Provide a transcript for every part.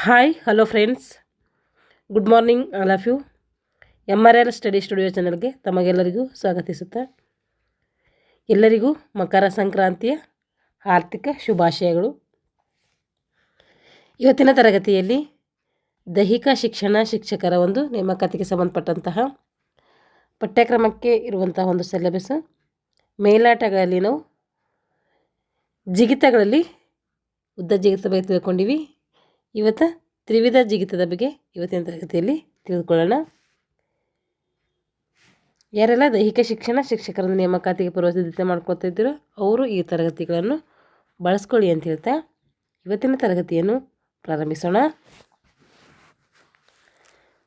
Hi hello friends, good morning all of you. MRL study studio ಚಾನಲ್ಗೆ ತಮಗೆಲ್ಲರಿಗೂ ಸ್ವಾಗತಿಸುತ್ತಾ ಎಲ್ಲರಿಗೂ ಮಕರ ಸಂಕ್ರಾಂತಿಯ ಆರ್ಥಿಕ ಶುಭಾಶಯಗಳು. ಇವತ್ತಿನ ತರಗತಿಯಲ್ಲಿ ದೈಹಿಕ ಶಿಕ್ಷಣ ಶಿಕ್ಷಕರ ಒಂದು ನೇಮಕಾತಿಗೆ ಸಂಬಂಧಪಟ್ಟಂತಹ ಪಠ್ಯಕ್ರಮಕ್ಕೆ ಇರುವಂತಹ ಒಂದು ಸಿಲೆಬಸ್, ಮೇಲಾಟಗಳಲ್ಲಿ ನಾವು ಜಿಗಿತಗಳಲ್ಲಿ ಉದ್ದ ಜಿಗಿತ ಬಗ್ಗೆ ತಿಳ್ಕೊಂಡಿವಿ. ಇವತ್ತು ತ್ರಿವಿಧ ಜಿಗಿತದ ಬಗ್ಗೆ ಇವತ್ತಿನ ತರಗತಿಯಲ್ಲಿ ತಿಳಿದುಕೊಳ್ಳೋಣ. ಯಾರೆಲ್ಲ ದೈಹಿಕ ಶಿಕ್ಷಣ ಶಿಕ್ಷಕರನ್ನು ನೇಮಕಾತಿಗೆ ಪೂರ್ವ ಸಿದ್ಧತೆ ಮಾಡ್ಕೊತಾ ಇದ್ದೀರೋ ಅವರು ಈ ತರಗತಿಗಳನ್ನು ಬಳಸ್ಕೊಳ್ಳಿ ಅಂತ ಹೇಳ್ತಾ ಇವತ್ತಿನ ತರಗತಿಯನ್ನು ಪ್ರಾರಂಭಿಸೋಣ.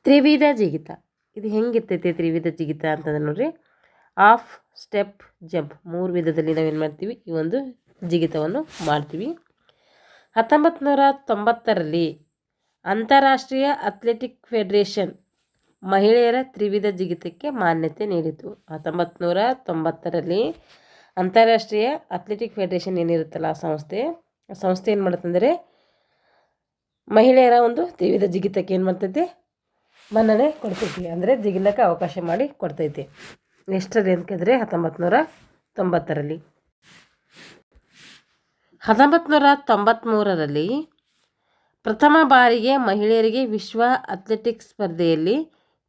ತ್ರಿವಿಧ ಜಿಗಿತ, ಇದು ಹೆಂಗಿರ್ತೈತೆ ತ್ರಿವಿಧ ಜಿಗಿತ ಅಂತಂದ್ರೆ ನೋಡ್ರಿ, ಆಫ್ ಸ್ಟೆಪ್ ಜಂಪ್ 3 ವಿಧದಲ್ಲಿ ನಾವೇನು ಮಾಡ್ತೀವಿ, ಈ ಒಂದು ಜಿಗಿತವನ್ನು ಮಾಡ್ತೀವಿ. 1990ರಲ್ಲಿ ಅಂತಾರಾಷ್ಟ್ರೀಯ ಅಥ್ಲೆಟಿಕ್ ಫೆಡರೇಷನ್ ಮಹಿಳೆಯರ ತ್ರಿವಿಧ ಜಿಗಿತಕ್ಕೆ ಮಾನ್ಯತೆ ನೀಡಿತು. 1990ರಲ್ಲಿ ಅಂತಾರಾಷ್ಟ್ರೀಯ ಅಥ್ಲೆಟಿಕ್ ಫೆಡರೇಷನ್ ಏನಿರುತ್ತಲ್ಲ ಆ ಸಂಸ್ಥೆ ಏನು ಮಾಡುತ್ತಂದರೆ ಮಹಿಳೆಯರ ಒಂದು ತ್ರಿವಿಧ ಜಿಗಿತಕ್ಕೆ ಏನು ಮಾಡ್ತೈತಿ, ಮನ್ನಣೆ ಕೊಡ್ತೈತಿ, ಅಂದರೆ ಜಿಗಿಲಕ್ಕೆ ಅವಕಾಶ ಮಾಡಿ ಕೊಡ್ತೈತಿ. ಎಷ್ಟರಲ್ಲಿ ಅಂತ ಕೇಳಿದ್ರೆ 1990ರಲ್ಲಿ. 1993ರಲ್ಲಿ ಪ್ರಥಮ ಬಾರಿಗೆ ಮಹಿಳೆಯರಿಗೆ ವಿಶ್ವ ಅಥ್ಲೆಟಿಕ್ಸ್ ಸ್ಪರ್ಧೆಯಲ್ಲಿ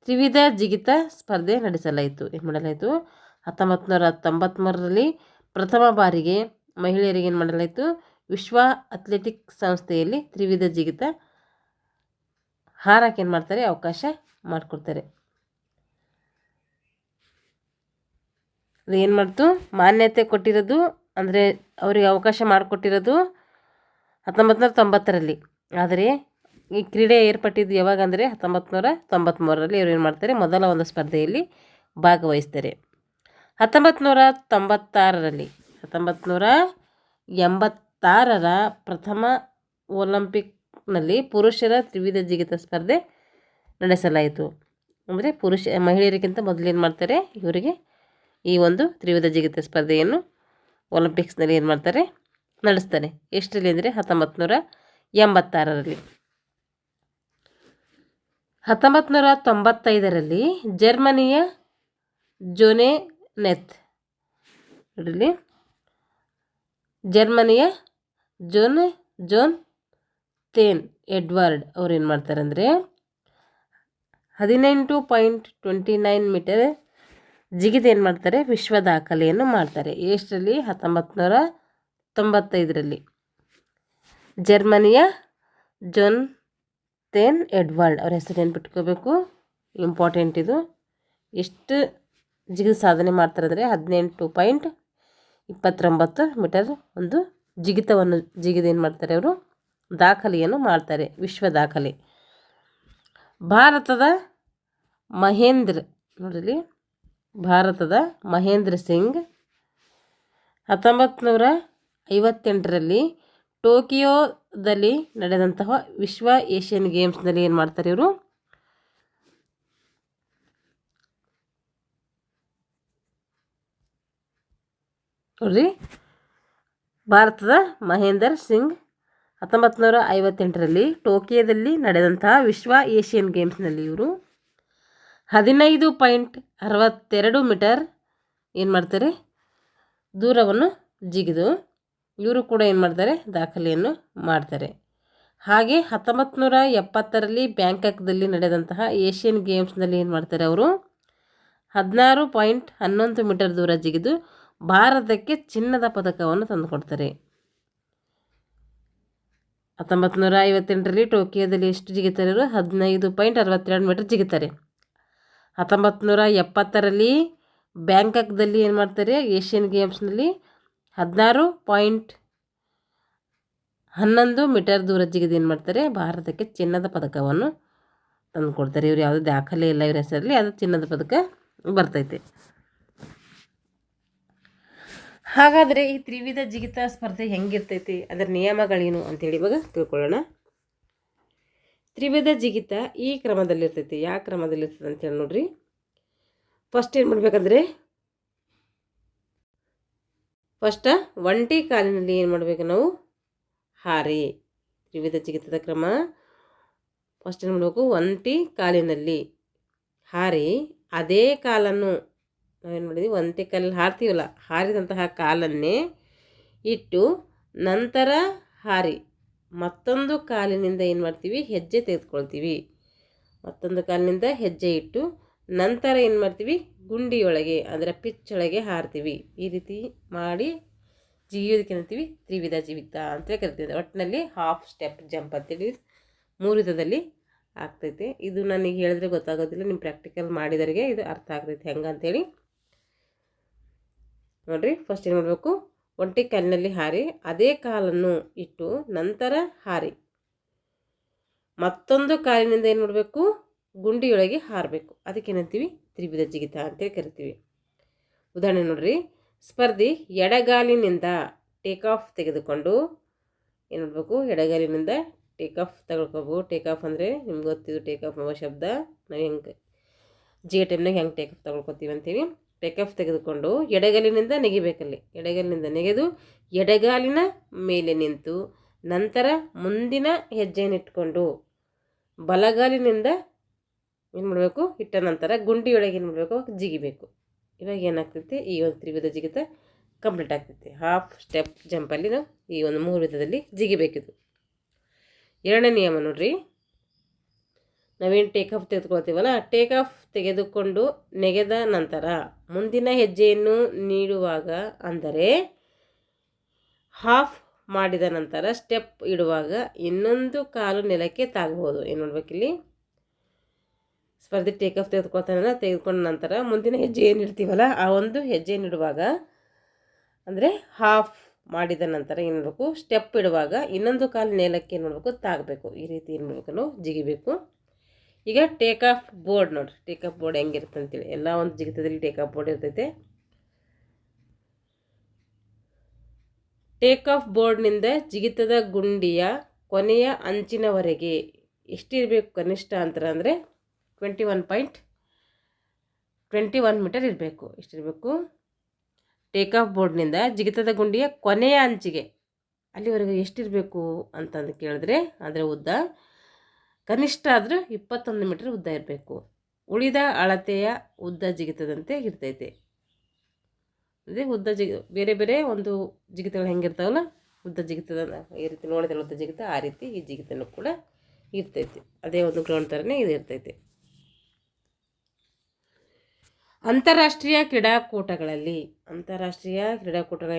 ತ್ರಿವಿಧ ಜಿಗಿತ ಸ್ಪರ್ಧೆ ನಡೆಸಲಾಯಿತು. ಏನು ಮಾಡಲಾಯಿತು, 1993ರಲ್ಲಿ ಪ್ರಥಮ ಬಾರಿಗೆ ಮಹಿಳೆಯರಿಗೆ ಏನು ಮಾಡಲಾಯಿತು, ವಿಶ್ವ ಅಥ್ಲೆಟಿಕ್ ಸಂಸ್ಥೆಯಲ್ಲಿ ತ್ರಿವಿಧ ಜಿಗಿತ ಹಾರಕ್ಕೆ ಏನು ಮಾಡ್ತಾರೆ, ಅವಕಾಶ ಮಾಡಿಕೊಡ್ತಾರೆ. ಅದು ಏನು ಮಾಡ್ತು, ಮಾನ್ಯತೆ ಕೊಟ್ಟಿರೋದು ಅಂದರೆ ಅವರಿಗೆ ಅವಕಾಶ ಮಾಡಿಕೊಟ್ಟಿರೋದು 1990ರಲ್ಲಿ. ಆದರೆ ಈ ಕ್ರೀಡೆ ಏರ್ಪಟ್ಟಿದ್ದು ಯಾವಾಗ ಅಂದರೆ 1993ರಲ್ಲಿ ಇವರು ಏನು ಮಾಡ್ತಾರೆ, ಮೊದಲ ಒಂದು ಸ್ಪರ್ಧೆಯಲ್ಲಿ ಭಾಗವಹಿಸ್ತಾರೆ. 1986ರ ಪ್ರಥಮ ಒಲಿಂಪಿಕ್ನಲ್ಲಿ ಪುರುಷರ ತ್ರಿವಿಧ ಜಿಗಿತ ಸ್ಪರ್ಧೆ ನಡೆಸಲಾಯಿತು. ಅಂದರೆ ಮಹಿಳೆಯರಿಗಿಂತ ಮೊದಲು ಏನು ಮಾಡ್ತಾರೆ, ಇವರಿಗೆ ಈ ಒಂದು ತ್ರಿವಿಧ ಜಿಗಿತ ಸ್ಪರ್ಧೆಯನ್ನು ಒಲಿಂಪಿಕ್ಸ್ನಲ್ಲಿ ಏನು ಮಾಡ್ತಾರೆ, ನಡೆಸ್ತಾರೆ. ಎಷ್ಟರಲ್ಲಿ ಅಂದರೆ 1986ರಲ್ಲಿ. 1995ರಲ್ಲಿ ಜರ್ಮನಿಯ ಜೋನ್ ತೇನ್ ಎಡ್ವರ್ಡ್ ಅವ್ರು ಏನು ಮಾಡ್ತಾರೆ ಅಂದರೆ 18.29 ಮೀಟರ್ ಜಿಗಿತ ಏನು ಮಾಡ್ತಾರೆ, ವಿಶ್ವ ದಾಖಲೆಯನ್ನು ಮಾಡ್ತಾರೆ. ಎಷ್ಟರಲ್ಲಿ, 1995ರಲ್ಲಿ. ಜರ್ಮನಿಯ ಜೋನ್ ತೇನ್ ಎಡ್ವರ್ಡ್ ಅವ್ರ ಹೆಸರು ನೆನ್ಪಿಟ್ಕೋಬೇಕು, ಇಂಪಾರ್ಟೆಂಟ್ ಇದು. ಎಷ್ಟು ಜಿಗಿದ ಸಾಧನೆ ಮಾಡ್ತಾರೆ ಅಂದರೆ 18.29 ಮೀಟರ್ ಒಂದು ಜಿಗಿತವನ್ನು ಏನು ಮಾಡ್ತಾರೆ, ಅವರು ದಾಖಲೆಯನ್ನು ಮಾಡ್ತಾರೆ, ವಿಶ್ವ ದಾಖಲೆ. ಭಾರತದ ಮಹೇಂದ್ರ ಸಿಂಗ್ 1958ರಲ್ಲಿ ಟೋಕಿಯೋದಲ್ಲಿ ನಡೆದಂತಹ ವಿಶ್ವ ಏಷ್ಯನ್ ಗೇಮ್ಸ್ನಲ್ಲಿ ಏನು ಮಾಡ್ತಾರೆ, ಇವರು ನೋಡ್ರಿ, ಭಾರತದ ಮಹೇಂದರ್ ಸಿಂಗ್ 1958ರಲ್ಲಿ ಟೋಕಿಯೋದಲ್ಲಿ ನಡೆದಂತಹ ವಿಶ್ವ ಏಷ್ಯನ್ ಗೇಮ್ಸ್ನಲ್ಲಿ ಇವರು 15.62 ಮೀಟರ್ ಏನು ಮಾಡ್ತಾರೆ, ದೂರವನ್ನು ಜಿಗಿದು ಇವರು ಕೂಡ ಏನು ಮಾಡ್ತಾರೆ, ದಾಖಲೆಯನ್ನು ಮಾಡ್ತಾರೆ. ಹಾಗೆ 1970ರಲ್ಲಿ ಬ್ಯಾಂಕಾಕ್ದಲ್ಲಿ ನಡೆದಂತಹ ಏಷ್ಯನ್ ಗೇಮ್ಸ್ನಲ್ಲಿ ಏನು ಮಾಡ್ತಾರೆ, ಅವರು 16.11 ಮೀಟರ್ ದೂರ ಜಿಗಿದು ಭಾರತಕ್ಕೆ ಚಿನ್ನದ ಪದಕವನ್ನು ತಂದುಕೊಡ್ತಾರೆ. 1958ರಲ್ಲಿ ಟೋಕಿಯೋದಲ್ಲಿ ಎಷ್ಟು ಜಿಗಿತಾರೆ, ಇವರು 15.62 ಮೀಟರ್ ಜಿಗಿತಾರೆ. 1970ರಲ್ಲಿ ಬ್ಯಾಂಕಾಕ್ದಲ್ಲಿ ಏನು ಮಾಡ್ತಾರೆ, ಏಷ್ಯನ್ ಗೇಮ್ಸ್ನಲ್ಲಿ 16.11 ಮೀಟರ್ ದೂರ ಜಿಗಿದು ಏನು ಮಾಡ್ತಾರೆ, ಭಾರತಕ್ಕೆ ಚಿನ್ನದ ಪದಕವನ್ನು ತಂದು ಕೊಡ್ತಾರೆ. ಇವರು ಯಾವುದೇ ದಾಖಲೆ ಇಲ್ಲ ಇವ್ರ ಹೆಸರಲ್ಲಿ, ಅದು ಚಿನ್ನದ ಪದಕ ಬರ್ತೈತೆ. ಹಾಗಾದರೆ ಈ ತ್ರಿವಿಧ ಜಿಗಿತ ಸ್ಪರ್ಧೆ ಹೆಂಗಿರ್ತೈತಿ, ಅದರ ನಿಯಮಗಳೇನು ಅಂತೇಳಿ ಇವಾಗ ತಿಳ್ಕೊಳ್ಳೋಣ. ತ್ರಿವಿಧ ಜಿಗಿತ ಈ ಕ್ರಮದಲ್ಲಿರ್ತೈತಿ. ಯಾವ ಕ್ರಮದಲ್ಲಿರ್ತದೆ ಅಂತೇಳಿ ನೋಡ್ರಿ. ಫಸ್ಟ್ ಏನು ಮಾಡಬೇಕಂದ್ರೆ, ಒಂಟಿ ಕಾಲಿನಲ್ಲಿ ಏನು ಮಾಡಬೇಕು ನಾವು, ಹಾರಿ. ತ್ರಿವಿಧ ಜಿಗಿತದ ಕ್ರಮ ಫಸ್ಟ್ ಏನು ಮಾಡಬೇಕು, ಒಂಟಿ ಕಾಲಿನಲ್ಲಿ ಹಾರಿ ಅದೇ ಕಾಲನ್ನು ನಾವೇನು ಮಾಡಿದ್ವಿ, ಒಂಟಿ ಕಾಲಲ್ಲಿ ಹಾರ್ತೀವಲ್ಲ, ಹಾರಿದಂತಹ ಕಾಲನ್ನೇ ಇಟ್ಟು ನಂತರ ಹಾರಿ ಮತ್ತೊಂದು ಕಾಲಿನಿಂದ ಏನು ಮಾಡ್ತೀವಿ, ಹೆಜ್ಜೆ ತೆಗೆದುಕೊಳ್ತೀವಿ. ಮತ್ತೊಂದು ಕಾಲಿನಿಂದ ಹೆಜ್ಜೆ ಇಟ್ಟು ನಂತರ ಏನು ಮಾಡ್ತೀವಿ, ಗುಂಡಿಯೊಳಗೆ ಅಂದರೆ ಪಿಚ್ಚೊಳಗೆ ಹಾರ್ತೀವಿ. ಈ ರೀತಿ ಮಾಡಿ ಜಿಗಿಯೋದಕ್ಕೆ ಏನಂತೀವಿ, ತ್ರಿವಿಧ ಜಿಗಿತ ಅಂತೇಳಿ ಕರಿತೀವಿ. ಒಟ್ಟಿನಲ್ಲಿ ಹಾಫ್ ಸ್ಟೆಪ್ ಜಂಪ್ ಅಂತೇಳಿ 3 ವಿಧದಲ್ಲಿ ಆಗ್ತೈತೆ. ಇದು ನನಗೆ ಹೇಳಿದ್ರೆ ಗೊತ್ತಾಗೋದಿಲ್ಲ, ನಿಮ್ಮ ಪ್ರಾಕ್ಟಿಕಲ್ ಮಾಡಿದವರಿಗೆ ಇದು ಅರ್ಥ ಆಗ್ತೈತೆ ಹೆಂಗೆ ಅಂತೇಳಿ. ನೋಡಿರಿ, ಫಸ್ಟ್ ಏನು ಮಾಡಬೇಕು, ಒಂಟಿ ಕಾಲಿನಲ್ಲಿ ಹಾರಿ ಅದೇ ಕಾಲನ್ನು ಇಟ್ಟು ನಂತರ ಹಾರಿ ಮತ್ತೊಂದು ಕಾಲಿನಿಂದ ಏನು ಮಾಡಬೇಕು, ಗುಂಡಿಯೊಳಗೆ ಹಾರಬೇಕು. ಅದಕ್ಕೇನಂತೀವಿ, ತ್ರಿವಿಧ ಜಿಗಿತ ಅಂತೇಳಿ ಕರಿತೀವಿ. ಉದಾಹರಣೆ ನೋಡ್ರಿ, ಸ್ಪರ್ಧಿ ಎಡಗಾಲಿನಿಂದ ಟೇಕ್ ಆಫ್ ತೆಗೆದುಕೊಂಡು ಏನು ಮಾಡಬೇಕು, ಎಡಗಾಲಿನಿಂದ ಟೇಕ್ ಆಫ್ ತಗೊಳ್ಕೋಬೇಕು. ಟೇಕ್ ಆಫ್ ಅಂದರೆ ನಿಮ್ಗೆ ಗೊತ್ತಿದ್ದು, ಟೇಕ್ ಆಫ್ ಅನ್ನೋ ಶಬ್ದ ನಾವು ಹೆಂಗೆ ಜಿಯೋ ಟೈಮ್ನಾಗ ಹೆಂಗೆ ಟೇಕ್ ಆಫ್ ತಗೊಳ್ಕೊತೀವಿ ಅಂತೀವಿ. ಟೇಕ್ ಆಫ್ ತೆಗೆದುಕೊಂಡು ಎಡಗಾಲಿನಿಂದ ನೆಗಿಬೇಕಲ್ಲಿ. ಎಡಗಾಲಿನಿಂದ ನೆಗೆದು ಎಡಗಾಲಿನ ಮೇಲೆ ನಿಂತು ನಂತರ ಮುಂದಿನ ಹೆಜ್ಜೆಯನ್ನಿಟ್ಕೊಂಡು ಬಲಗಾಲಿನಿಂದ ಏನು ಮಾಡಬೇಕು, ಇಟ್ಟ ನಂತರ ಗುಂಡಿಯೊಳಗೆ ಏನು ಮಾಡಬೇಕು, ಜಿಗಿಬೇಕು. ಇವಾಗ ಏನಾಗ್ತೈತಿ, ಈ ಒಂದು ತ್ರಿವಿಧ ಜಿಗಿತ ಕಂಪ್ಲೀಟ್ ಆಗ್ತೈತಿ. ಹಾಫ್ ಸ್ಟೆಪ್ ಜಂಪಲ್ಲಿ ನಾವು ಈ ಒಂದು 3 ವಿಧದಲ್ಲಿ ಜಿಗಿಬೇಕಿದು. ಎರಡನೇ ನಿಯಮ ನೋಡ್ರಿ, ನಾವೇನು ಟೇಕ್ ಆಫ್ ತೆಗೆದುಕೊಳ್ತೀವಲ್ಲ, ಟೇಕ್ ಆಫ್ ತೆಗೆದುಕೊಂಡು ನೆಗೆದ ನಂತರ ಮುಂದಿನ ಹೆಜ್ಜೆಯನ್ನು ನೀಡುವಾಗ, ಅಂದರೆ ಹಾಫ್ ಮಾಡಿದ ನಂತರ ಸ್ಟೆಪ್ ಇಡುವಾಗ ಇನ್ನೊಂದು ಕಾಲು ನೆಲಕ್ಕೆ ತಾಗಬಹುದು. ಏನು ಮಾಡ್ಬೇಕಿಲ್ಲಿ, ಸ್ಪರ್ಧೆ ಟೇಕ್ ಆಫ್ ತೆಗೆದುಕೊಳ್ತಾನಲ್ಲ, ತೆಗೆದುಕೊಂಡ ನಂತರ ಮುಂದಿನ ಹೆಜ್ಜೆ ಏನು ಇಡ್ತೀವಲ್ಲ, ಆ ಒಂದು ಹೆಜ್ಜೆಯನ್ನು ಇಡುವಾಗ ಅಂದರೆ ಹಾಫ್ ಮಾಡಿದ ನಂತರ ಏನು ಮಾಡಬೇಕು, ಸ್ಟೆಪ್ ಇಡುವಾಗ ಇನ್ನೊಂದು ಕಾಲು ನೆಲಕ್ಕೆ ಏನು ಮಾಡಬೇಕು, ತಾಗಬೇಕು. ಈ ರೀತಿ ಏನು ಮಾಡಬೇಕು, ನಾವು ಜಿಗಿಬೇಕು. ಈಗ ಟೇಕ್ ಆಫ್ ಬೋರ್ಡ್ ನೋಡ್ರಿ, ಟೇಕ್ ಆಫ್ ಬೋರ್ಡ್ ಹೆಂಗಿರುತ್ತೆ ಅಂತೇಳಿ. ಎಲ್ಲ ಒಂದು ಜಿಗಿತದಲ್ಲಿ ಟೇಕ್ ಆಫ್ ಬೋರ್ಡ್ ಇರ್ತೈತೆ. ಟೇಕ್ ಆಫ್ ಬೋರ್ಡ್ನಿಂದ ಜಿಗಿತದ ಗುಂಡಿಯ ಕೊನೆಯ ಅಂಚಿನವರೆಗೆ ಎಷ್ಟಿರಬೇಕು ಕನಿಷ್ಠ ಅಂತರ ಅಂದರೆ 21.21 ಮೀಟರ್ ಇರಬೇಕು. ಎಷ್ಟಿರಬೇಕು, ಟೇಕ್ ಆಫ್ ಬೋರ್ಡ್ನಿಂದ ಜಿಗಿತದ ಗುಂಡಿಯ ಕೊನೆಯ ಅಂಚಿಗೆ ಅಲ್ಲಿವರೆಗೂ ಎಷ್ಟಿರಬೇಕು ಅಂತಂದು ಕೇಳಿದ್ರೆ, ಅದರ ಉದ್ದ ಕನಿಷ್ಠ ಆದರೂ 21 ಮೀಟರ್ ಉದ್ದ ಇರಬೇಕು. ಉಳಿದ ಅಳತೆಯ ಉದ್ದ ಜಿಗಿತದಂತೆ ಇರ್ತೈತೆ. ಅಂದರೆ ಉದ್ದ ಬೇರೆ ಬೇರೆ ಒಂದು ಜಿಗಿತಗಳು ಹೆಂಗಿರ್ತಾವಲ್ಲ, ಉದ್ದ ಜಿಗಿತದ ಈ ರೀತಿ ನೋಡಿದ್ರೆ ಉದ್ದ ಜಿಗಿತ, ಆ ರೀತಿ ಈ ಜಿಗಿತನೂ ಕೂಡ ಇರ್ತೈತೆ. ಅದೇ ಒಂದು ಗ್ರೌಂಡ್ ಥರನೇ ಇದು ಇರ್ತೈತೆ. ಅಂತಾರಾಷ್ಟ್ರೀಯ ಕ್ರೀಡಾಕೂಟಗಳಲ್ಲಿ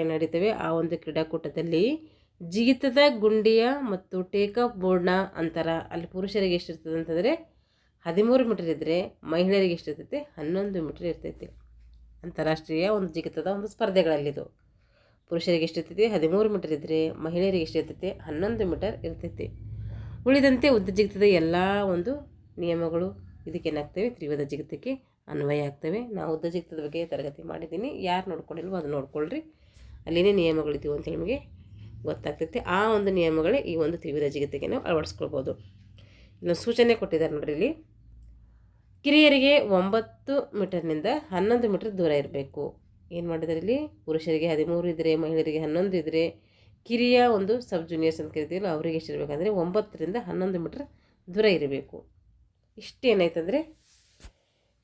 ಏನು ನಡೀತವೆ, ಆ ಒಂದು ಕ್ರೀಡಾಕೂಟದಲ್ಲಿ ಜಿಗಿತದ ಗುಂಡಿಯ ಮತ್ತು ಟೇಕ್ ಆಫ್ ಬೋರ್ಡ್ನ ಅಂತರ ಅಲ್ಲಿ ಪುರುಷರಿಗೆ ಎಷ್ಟಿರ್ತದೆ ಅಂತಂದರೆ 13 ಮೀಟರ್ ಇದ್ದರೆ, ಮಹಿಳೆಯರಿಗೆ ಎಷ್ಟಿರ್ತೈತೆ 11 ಮೀಟರ್ ಇರ್ತೈತೆ. ಅಂತಾರಾಷ್ಟ್ರೀಯ ಒಂದು ಜಿಗಿತದ ಒಂದು ಸ್ಪರ್ಧೆಗಳಲ್ಲಿದು ಪುರುಷರಿಗೆ ಎಷ್ಟಿರ್ತೈತಿ 13 ಮೀಟರ್ ಇದ್ದರೆ, ಮಹಿಳೆಯರಿಗೆ ಎಷ್ಟಿರ್ತೈತೆ 11 ಮೀಟರ್ ಇರ್ತೈತಿ. ಉಳಿದಂತೆ ಉದ್ದ ಜಿಗಿತದ ಎಲ್ಲ ಒಂದು ನಿಯಮಗಳು ಇದಕ್ಕೇನಾಗ್ತವೆ, ತ್ರಿವಿಧ ಜಿಗಿತಕ್ಕೆ ಅನ್ವಯ ಆಗ್ತವೆ. ನಾವು ಉದ್ದ ಜಿಗಿತದ ಬಗ್ಗೆ ತರಗತಿ ಮಾಡಿದ್ದೀನಿ, ಯಾರು ನೋಡ್ಕೊಂಡಿಲ್ವೋ ಅದು ನೋಡ್ಕೊಳ್ರಿ. ಅಲ್ಲಿನೇ ನಿಯಮಗಳಿದ್ದೀವಿ ಅಂತ ನಿಮಗೆ ಗೊತ್ತಾಗ್ತೈತೆ. ಆ ಒಂದು ನಿಯಮಗಳೇ ಈ ಒಂದು ತ್ರಿವಿಧ ಜಿಗಿತಕ್ಕೆ ನಾವು ಅಳವಡಿಸ್ಕೊಳ್ಬೋದು. ಇಲ್ಲೊಂದು ಸೂಚನೆ ಕೊಟ್ಟಿದ್ದಾರೆ ನೋಡ್ರಿ, ಇಲ್ಲಿ ಕಿರಿಯರಿಗೆ 9 ಮೀಟರ್ನಿಂದ 11 ಮೀಟರ್ ದೂರ ಇರಬೇಕು. ಏನು ಮಾಡಿದ್ದಾರೆ ಇಲ್ಲಿ, ಪುರುಷರಿಗೆ 13 ಇದ್ದರೆ, ಮಹಿಳೆಯರಿಗೆ 11 ಇದ್ದರೆ, ಕಿರಿಯ ಒಂದು ಸಬ್ ಜೂನಿಯರ್ಸ್ ಅಂತ ಕರಿತೀವಲ್ಲ ಅವರಿಗೆ ಎಷ್ಟಿರಬೇಕಂದ್ರೆ 9ರಿಂದ 11 ಮೀಟರ್ ದೂರ ಇರಬೇಕು. ಇಷ್ಟೇನಾಯ್ತಂದರೆ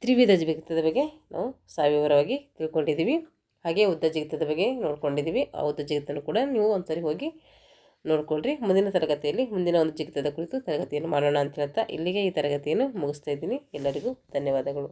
ತ್ರಿವಿಧ ಜಿಗಿತದ ಬಗ್ಗೆ ನಾವು ಸವಿವರವಾಗಿ ತಿಳ್ಕೊಂಡಿದ್ದೀವಿ. ಹಾಗೆ ಉದ್ದ ಜಿಗಿತದ ಬಗ್ಗೆ ನೋಡ್ಕೊಂಡಿದ್ದೀವಿ. ಆ ಉದ್ದ ಜಿಗಿತನೂ ಕೂಡ ನೀವು ಒಂದ್ಸರಿ ಹೋಗಿ ನೋಡ್ಕೊಳ್ರಿ. ಮುಂದಿನ ತರಗತಿಯಲ್ಲಿ ಮುಂದಿನ ಒಂದು ಜಿಗಿತದ ಕುರಿತು ತರಗತಿಯನ್ನು ಮಾಡೋಣ ಅಂತ ಹೇಳ್ತಾ ಇಲ್ಲಿಗೆ ಈ ತರಗತಿಯನ್ನು ಮುಗಿಸ್ತಾ ಇದ್ದೀನಿ. ಎಲ್ಲರಿಗೂ ಧನ್ಯವಾದಗಳು.